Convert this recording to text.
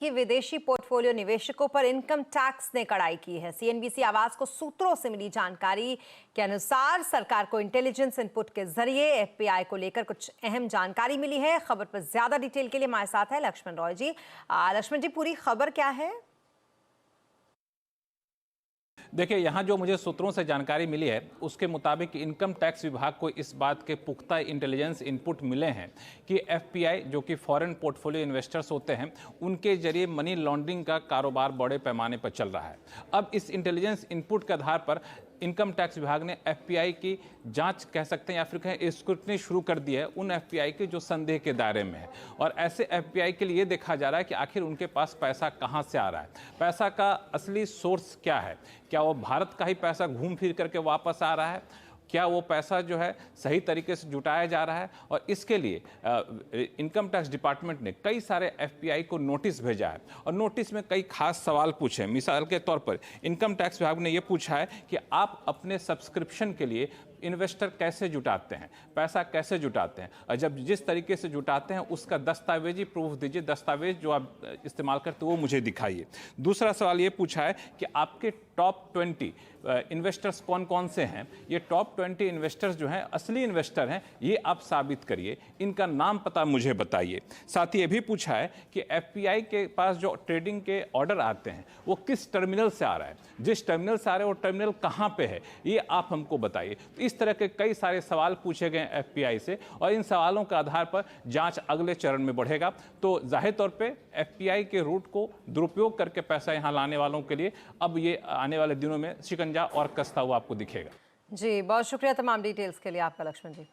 कि विदेशी पोर्टफोलियो निवेशकों पर इनकम टैक्स ने कड़ाई की है। सीएनबीसी आवाज को सूत्रों से मिली जानकारी के अनुसार सरकार को इंटेलिजेंस इनपुट के जरिए एफपीआई को लेकर कुछ अहम जानकारी मिली है। खबर पर ज्यादा डिटेल के लिए हमारे साथ है लक्ष्मण रॉय जी। लक्ष्मण जी, पूरी खबर क्या है? देखिए, यहाँ जो मुझे सूत्रों से जानकारी मिली है उसके मुताबिक इनकम टैक्स विभाग को इस बात के पुख्ता इंटेलिजेंस इनपुट मिले हैं कि एफपीआई, जो कि फॉरेन पोर्टफोलियो इन्वेस्टर्स होते हैं, उनके जरिए मनी लॉन्ड्रिंग का कारोबार बड़े पैमाने पर चल रहा है। अब इस इंटेलिजेंस इनपुट के आधार पर इनकम टैक्स विभाग ने एफपीआई की जांच कह सकते हैं या फिर कहें स्क्रूटनी शुरू कर दी है उन एफपीआई के जो संदेह के दायरे में है। और ऐसे एफपीआई के लिए देखा जा रहा है कि आखिर उनके पास पैसा कहां से आ रहा है, पैसा का असली सोर्स क्या है, क्या वो भारत का ही पैसा घूम फिर करके वापस आ रहा है, क्या वो पैसा जो है सही तरीके से जुटाया जा रहा है। और इसके लिए इनकम टैक्स डिपार्टमेंट ने कई सारे एफपीआई को नोटिस भेजा है और नोटिस में कई खास सवाल पूछे हैं। मिसाल के तौर पर इनकम टैक्स विभाग ने ये पूछा है कि आप अपने सब्सक्रिप्शन के लिए इन्वेस्टर कैसे जुटाते हैं, पैसा कैसे जुटाते हैं, और जब जिस तरीके से जुटाते हैं उसका दस्तावेजी प्रूफ दीजिए, दस्तावेज जो आप इस्तेमाल करते हो वो मुझे दिखाइए। दूसरा सवाल ये पूछा है कि आपके टॉप 20 इन्वेस्टर्स कौन कौन से हैं। ये टॉप 20 इन्वेस्टर्स जो हैं असली इन्वेस्टर हैं, ये आप साबित करिए, इनका नाम पता मुझे बताइए। साथ ही ये भी पूछा है कि एफपीआई के पास जो ट्रेडिंग के ऑर्डर आते हैं वो किस टर्मिनल से आ रहा है, जिस टर्मिनल से आ रहा है वो टर्मिनल कहाँ पे है, ये आप हमको बताइए। इस तरह के कई सारे सवाल पूछे गए एफपीआई से और इन सवालों के आधार पर जांच अगले चरण में बढ़ेगा। तो जाहिर तौर पे एफपीआई के रूट को दुरुपयोग करके पैसा यहां लाने वालों के लिए अब ये आने वाले दिनों में शिकंजा और कसता हुआ आपको दिखेगा। जी, बहुत शुक्रिया तमाम डिटेल्स के लिए आपका लक्ष्मण जी।